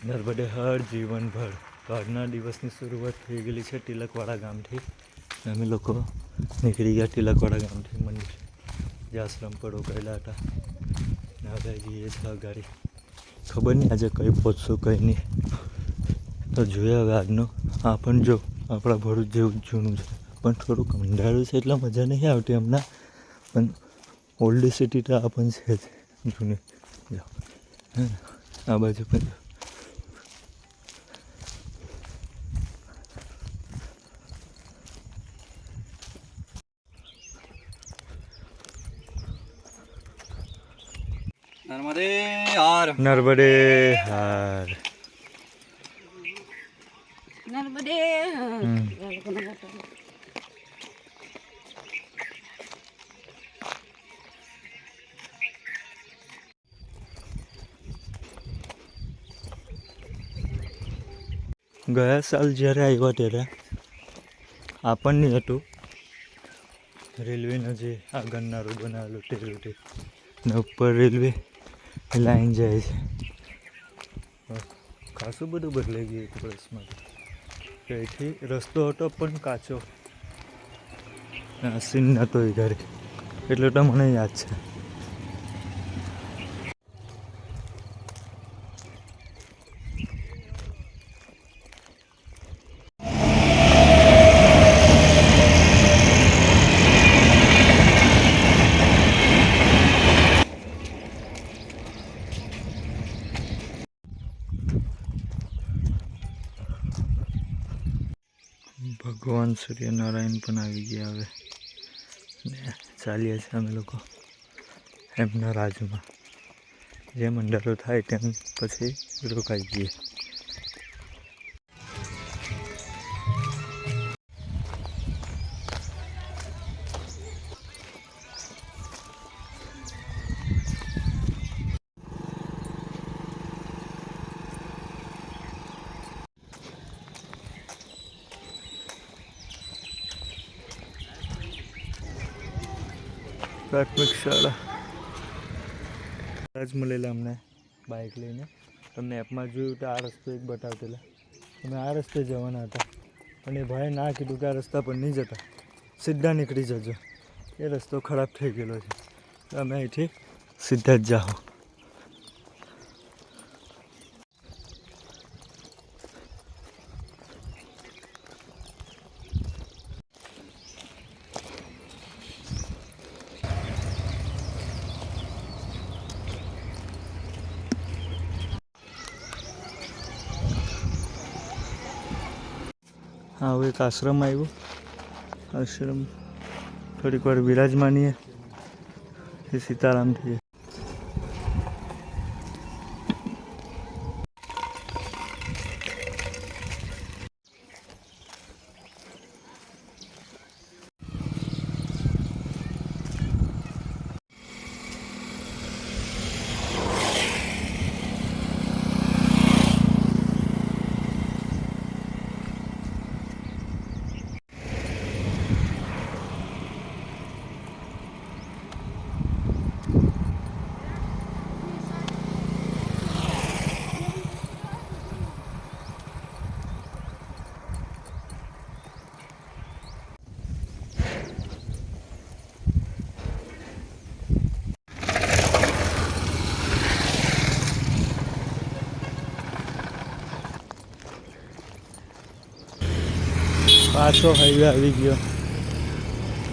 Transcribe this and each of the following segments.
નર્મદે હર જીવનભર તો આજના દિવસની શરૂઆત થઈ ગયેલી છે તિલકવાડા ગામથી. અમે લોકો નીકળી ગયા તિલકવાડા ગામથી મંદિર જે આશ્રમ પર રોકાયેલા હતા. ને હવે જઈએ છીએ ગાડી. ખબર નહીં આજે કંઈ પહોંચશું કંઈ નહીં. તો જોઈએ હવે આજનું. આ પણ જો આપણા ભરૂચ જેવું જ જૂનું છે પણ થોડુંક અંધારું છે એટલે મજા નહીં આવતી હમણાં. પણ ઓલ્ડ સિટી તો આ પણ છે જ જૂની. જો આ બાજુ પણ નર્મદે હાર નર્મદે હાર નર્મદે ગયા સાલ જ્યારે આવ્યા ત્યારે આ પણ નહીં હતું. રેલવેનો જે આગળના રોડ બનાવેલો તે રોડે ને ઉપર રેલવે લાઈન જાય છે. ખાસું બધું બદલાઈ ગયું એક વર્ષમાં. અહીંથી રસ્તો હતો પણ કાચો સીન નહોતો એ ઘરે એટલે તો મને યાદ છે. ભગવાન સૂર્યનારાયણ પણ આવી ગયા હવે ને ચાલીએ છીએ અમે લોકો એમના રાજમાં. જે મંડળો થાય તેમ પછી રોકાઈ જઈએ. પ્રાથમિક શાળા જ મળેલા અમને બાઇક લઈને. તો મેપમાં જોયું તો આ રસ્તો એક બતાવતેલા. અમે આ રસ્તે જવાના હતા પણ એ ભાઈ ના કીધું કે આ રસ્તા પર નહીં જતા, સીધા નીકળી જજો, એ રસ્તો ખરાબ થઈ ગયેલો છે. તો અમે અહીંથી સીધા જ જાઓ. હા, હવે એક આશ્રમ આવ્યો. આશ્રમ થોડીક વાર બિરાજમાનીએ એ સીતારામ થઈએ. પાછો હાઈવે આવી ગયો.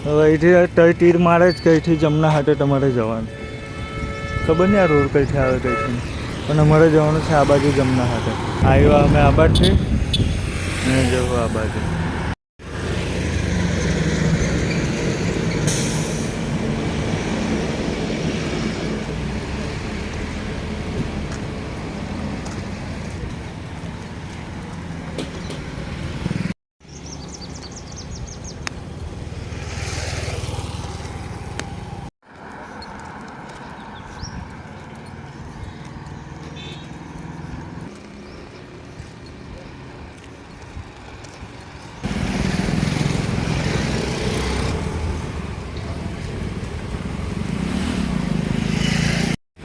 હવે અહીંથી તીર મારે જ કંઈથી જમણા હાથે તમારે જવાનું. ખબર નહીં આ રોડ કંઈથી આવે કંઈથી, પણ અમારે જવાનું છે આ બાજુ જમણા હાથે. આવ્યા અમે આ બાજુ અને જવું આ બાજુ.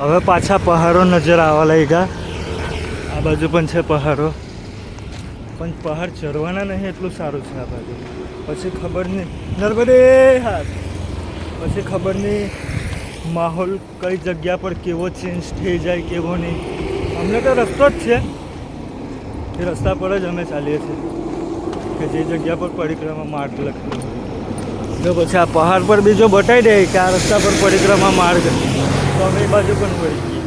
હવે પાછા પહાડો નજર આવવા લાગ્યા. આ બાજુ પણ છે પહાડો, પણ પહાડ ચડવાના નહીં એટલું સારું છે આ બાજુ. પછી ખબર નહીં નર્મદે હાથ, પછી ખબર નહીં માહોલ કઈ જગ્યા પર કેવો ચેન્જ થઈ જાય કેવો નહીં. અમને તો રસ્તો જ છે, એ રસ્તા પર જ અમે ચાલીએ છીએ કે જે જગ્યા પર પરિક્રમા માર્ગ લખેલો હોય. તો પછી આ પહાડ પર બીજો બતાવી દે કે આ રસ્તા પર પરિક્રમા માર્ગ, તો અમે એ બાજુ પણ વળી ગઈએ,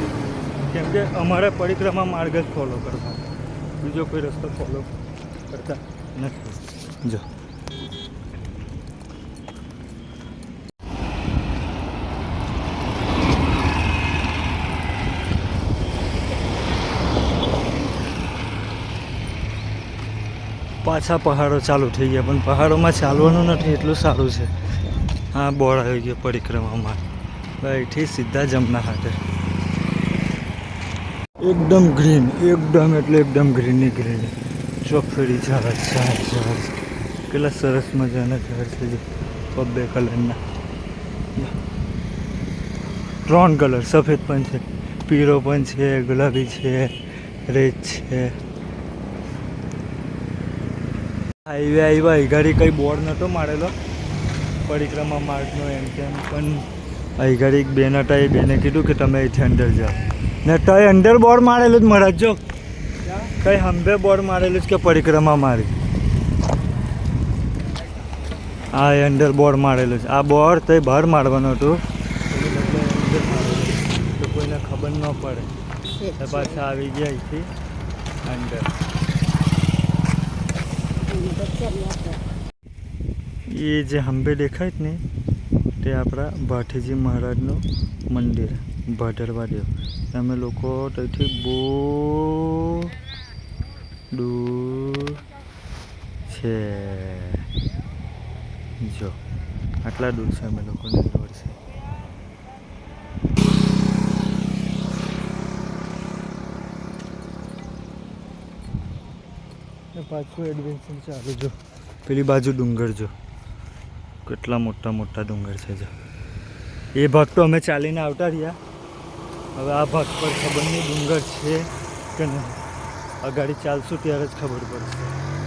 કેમ કે અમારે પરિક્રમા માર્ગ જ ફોલો કરવા, બીજો કોઈ રસ્તો ફોલો કરતા નથી. જો પાછા પહાડો ચાલુ થઈ ગયા, પણ પહાડોમાં ચાલવાનું નથી એટલું સારું છે. હા બોર્ડ આવી ગયો પરિક્રમામાં, અહીંથી સીધા જમના હાથે. એકદમ ગ્રીન, એકદમ એટલે એકદમ ગ્રીનની ગ્રીન, ચોફેરી ઝાડ ઝાડ, કેટલા સરસ મજાના ઝાડ છે. જો બબ્બે કલરના, 3 કલર, સફેદ પણ છે, પીળો પણ છે, ગુલાબી છે, રેડ છે. હાઈવે આવ્યા, એ ગાડી કંઈ બોર્ડ નહોતો મારેલો પરિક્રમા માર્ગનો એમ તેમ, પણ અહીં ગાડી એક બેન હતા, એ બેને કીધું કે તમે અહીંથી અંદર જાઓ, ને તઈ અંદર બોર્ડ મારેલું જ મહારાજ. જો કઈ હંભે બોર્ડ મારેલું જ કે પરિક્રમા મારી, આ અંદર બોર્ડ મારેલું છે. આ બોર્ડ તઈ બહાર મારવાનું હતું, તો કોઈને ખબર ન પડે, તો પાછા આવી ગયા અહીંથી અંદર. એ જે હંભે દેખાય જ ને તે આપણા ભાઠીજી મહારાજનું મંદિર, ભાદરવા દેવ. અમે લોકો ત્યાંથી બહુ દૂર છે, જો આટલા દૂર છે અમે લોકોને રોડ છે. પાછું એડવેન્ચર ચાલુ. જો પેલી બાજુ ડુંગર, જો કેટલા મોટા મોટા ડુંગર છે. જો એ ભાગ તો અમે ચાલીને આવતા રહ્યા, હવે આ ભાગ પર ખબર નહીં ડુંગર છે કે નહીં, અગાડી ચાલશું ત્યારે જ ખબર પડશે.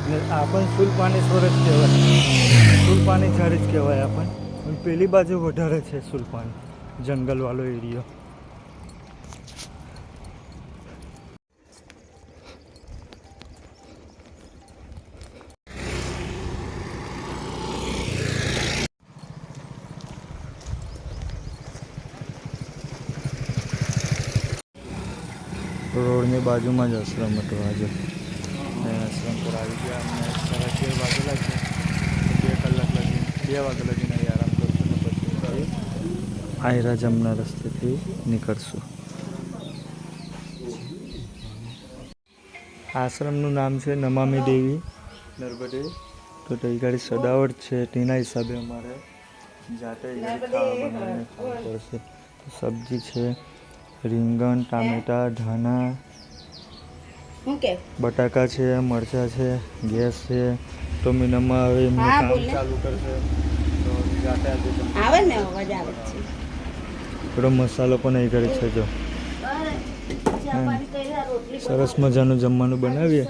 ને આ પણ સુલપાનેશ્વર જ કહેવાય, સુલપાની ઝાડી જ કહેવાય આ પણ પેલી બાજુ વધારે છે સુલપાન, જંગલવાળો એરિયો. રોડની બાજુમાં જ આશ્રમ હતો. આજે આશ્રમ પર આવી ગયા, અમને 12:30 વાગેલા છે. 2 કલાક લગી, 2 વાગ્યા લગીને આરામ કરશું, ને પછી આયરા જમના રસ્તેથી નીકળશું. આશ્રમનું નામ છે નમામી દેવી નર્મદે. તો તે ગાડી સજાવટ છે, તેના હિસાબે અમારે જાતે ખાવા બનાવીને ખાવું પડશે. સબ્જી છે, રીંગણ, ટામેટા, ધાણા, બટાકા છે, મરચાં છે, ગેસ છે. તો મીનમમાં હવે એમનું કામ ચાલુ કરશે, તો જાતે આવે ને અવાજ આવે છે. થોડો મસાલો પણ અહીં કરી છે. જો સરસ મજાનું જમવાનું બનાવીએ,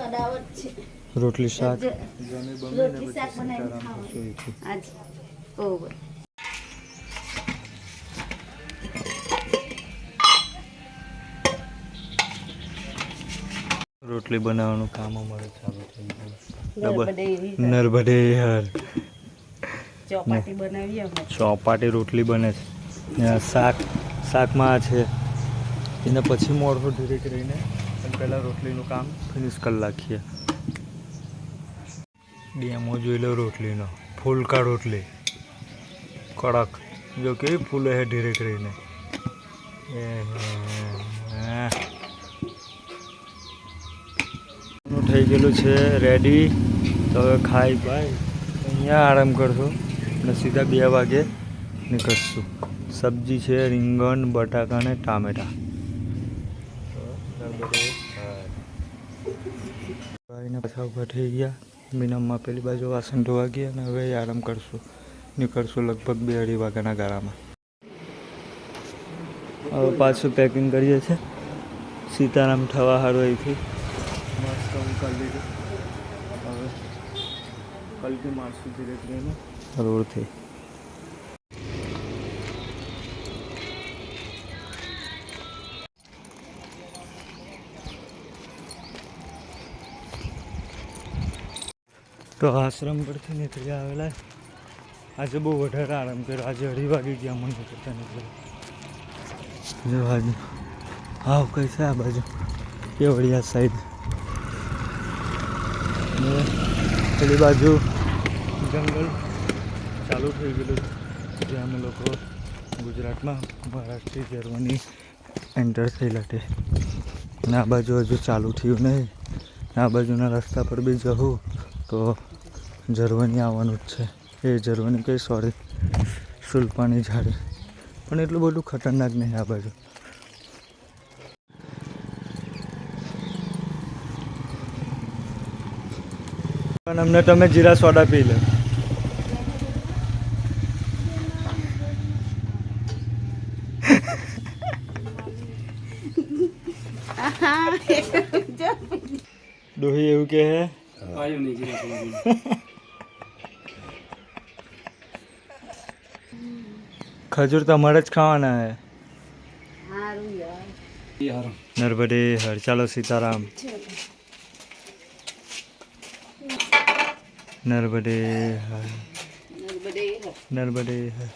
રોટલી શાક જમી બમીને પછી સીતારામ થશું. રોટલી બનાવવાનું કામ અમારે ચાલુ થઈ ગયું. નર્મદે યાર, ચોપાટી રોટલી બને છે. શાકમાં આ છે, એને પછી મોડું ધીરે કરીને પહેલાં રોટલીનું કામ ફિનિશ કરી નાખીએ. ડેમો જોઈ લો રોટલીનો, ફૂલકા રોટલી કડક, જો કેવી ફૂલે છે ધીરે કરીને. થઈ ગયેલું છે રેડી, તો હવે ખાઈ ભાઈ અહીંયા આરામ કરશું અને સીધા 2 વાગે નીકળશું. સબ્જી છે રીંગણ, બટાકા અને ટામેટા. ભાઈને પાછા ઊભા થઈ ગયા, મીનમમાં પેલી બાજુ વાસણ ધોવા ગયા, અને હવે આરામ કરશું. નીકળશું લગભગ 2-2:30 વાગ્યાના ગાળામાં. હવે પાછું પેકિંગ કરીએ છીએ સીતારામ થવા સારું અહીંથી. ચાલુ કરી દીધું. હવે કલકી મારશું ધીરે ધીરે રોડથી. તો આશ્રમ પરથી નીકળી આવેલા. આજે બહુ વધારે આરામ કર્યો. આજે 2:30 વાગી ગયા મને કરતા નીકળ્યા. જો આજે હાવ કઈ છે આ બાજુ કેવડિયા સાઈડ. ને પેલી બાજુ જંગલ ચાલુ થઈ ગયેલું જ્યાં અમે લોકો ગુજરાતમાં મહારાષ્ટ્રથી જર્મની એન્ટર થયેલા તે. અને આ બાજુ હજુ ચાલુ થયું નહીં. આ બાજુના રસ્તા પર બી જવું તો જર્મની આવવાનું જ છે. એ જર્મની કઈ સોરી સુલપાની ઝાડી. પણ એટલું બધું ખતરનાક નહીં આ બાજુ. પણ અમને તમે જીરા સોડા પી લે. ડોહી એવું કે હે ખજૂર તમારે જ ખાવાના હે. નર્મદે હર. ચાલો સીતારામ. નર્મદે હર. નર્મદે હર.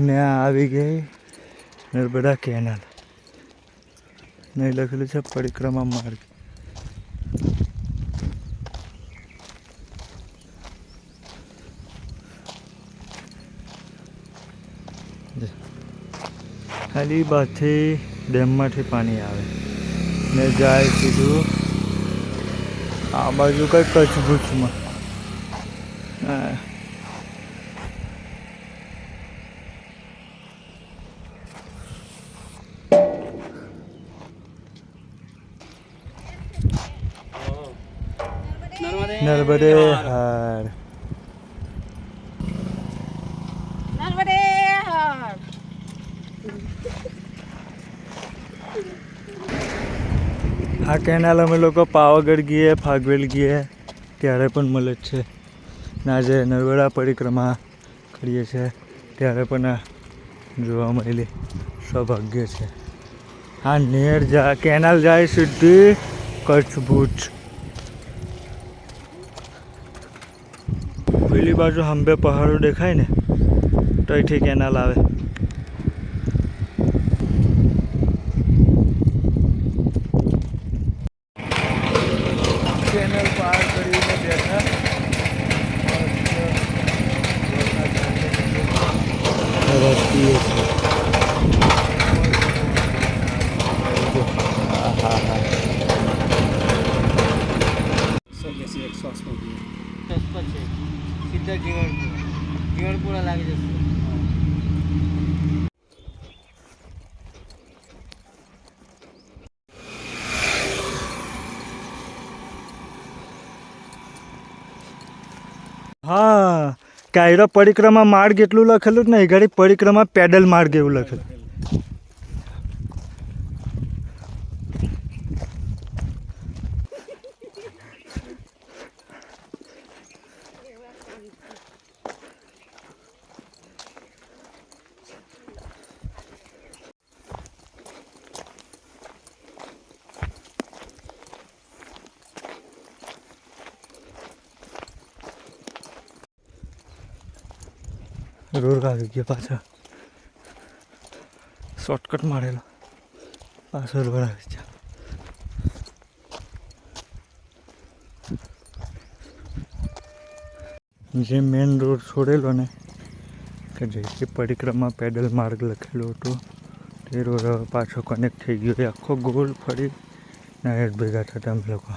ને આ આવી ગઈ નર્મદા કેનાલ. ને લખેલું છે પરિક્રમા માર્ગ. ખાલી બાથી ડેમમાંથી પાણી આવે ને જાય સીધું આ બાજુ કઈ કચ્છ ભુજમાં. હા નર્મદે હર. નર્મદે હર. આ કેનાલ અમે લોકો પાવાગઢ ગઈએ ફાગવેલ ગઈએ ત્યારે પણ મળે જ છે. ને આજે નર્મદા પરિક્રમા કરીએ છીએ ત્યારે પણ આ જોવા મળેલી સૌભાગ્ય છે. આ નેર કેનાલ જાય સીધી કચ્છ ભુજ. પેલી બાજુ હંબે પહાડો દેખાય ને તો અહીંથી કેનાલ આવે. કેનાલ પાર કરીને બેઠા. સીધા જીવણપુરા લાગી જશે. હા કાયરો પરિક્રમા માર્ગ એટલું લખેલું જ નહીં. ઘડી પરિક્રમા પેડલ માર્ગ એવું લખેલું. રોડ આવી ગયો પાછળ. શોર્ટકટ મારેલો પાછળ રોડ આવી ગયા. જે મેન રોડ છોડેલો ને કે જેથી પરિક્રમા પેડલ માર્ગ લખેલો હતો તે રોડ હવે પાછો કનેક્ટ થઈ ગયો. એ આખો ગોળ ફરી નાયટ ભેગા થતા અમે લોકો.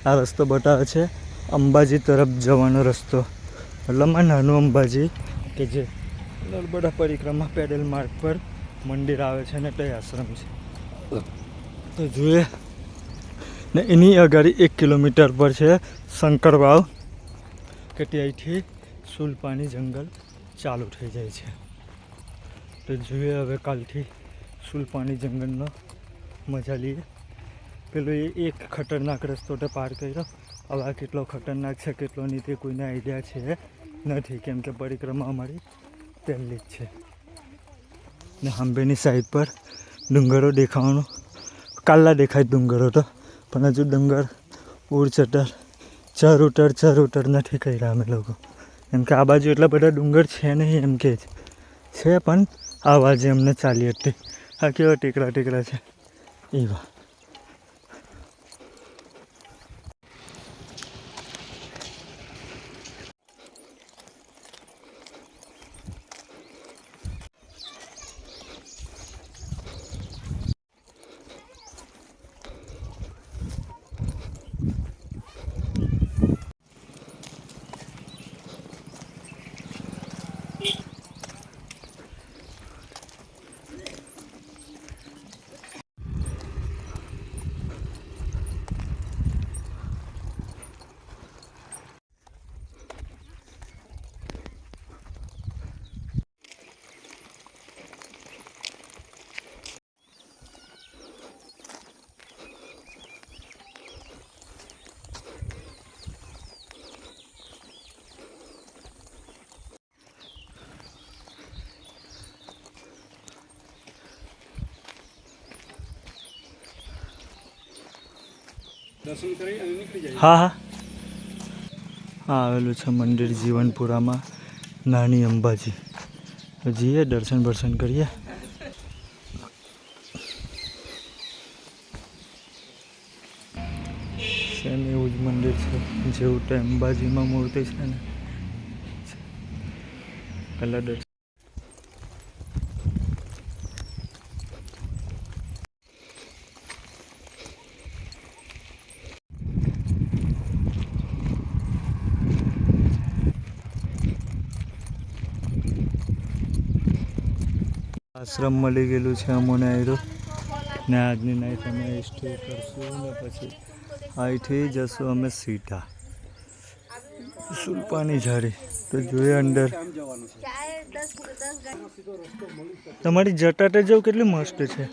આ રસ્તો બતાવે છે અંબાજી તરફ જવાનો રસ્તો, મતલબમાં નાનું અંબાજી કે જે નર્મદા પરિક્રમા પેડલ માર્ગ પર મંદિર આવે છે ને તે આશ્રમ છે. તો જોઈએ ને એની આગળ 1 કિલોમીટર પર છે શંકરવાવ કે ત્યાંથી સુલપાની જંગલ ચાલુ થઈ જાય છે. તો જોઈએ હવે કાલથી સુલપાની જંગલનો મજા લઈએ. પેલો એક ખતરનાક રસ્તો તો પાર કર્યો, હવે આ કેટલો ખતરનાક છે કેટલો નહીં તે કોઈને આઈડિયા છે નથી, કેમ કે પરિક્રમા અમારી પહેલી જ છે. ને હાંભેની સાઈડ પર ડુંગરો દેખાવાનું, કાલા દેખાય ડુંગરો તો, પણ હજુ ડુંગર ચઢ ઉતર નથી કર્યા અમે લોકો, કેમ કે આ બાજુ એટલા બધા ડુંગર છે નહીં એમ કે છે, પણ આવા જે અમને ચાલી હતી. આ કેવા ટેકરા છે એવા. હા હા હા આવેલું છે મંદિર જીવનપુરામાં નાની અંબાજી. તો જઈએ દર્શન કરીએ. સેમ એવું જ મંદિર છે જેવું તો અંબાજીમાં મૂર્તિ છે ને. પહેલાં દર્શન આશ્રમ મળી ગયેલું છે અમોને આવ્યું ને આજની નાઈટ અમે સ્ટે કરશું ને પછી અહીંથી જશું અમે સીધા સુલપાની ઝાડી. તો જોઈએ અંદર તમારી જટાટે જવું કેટલી મસ્ત છે.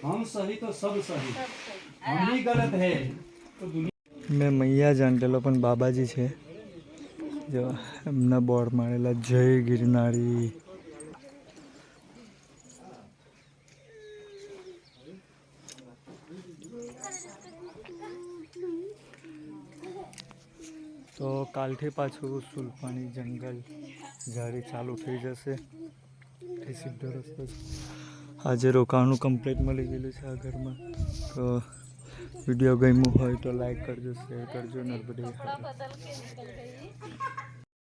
हम सही तो सब सही, हम ही गलत है तो મેં મૈયા જાણેલો પણ બાબાજી છે જો એમના બોર્ડ મારેલા જય ગિરનારી. તો કાલથી પાછું સુલપાની જંગલ ઝાડી ચાલુ થઈ જશે. એ સીધો રસ્તો છે. આજે રોકાવાનું કમ્પ્લીટ મળી ગયેલું છે આ ઘરમાં. તો વિડીયો ગમ્યું હોય તો લાઈક કરજો, શેર કરજો. નર્મદે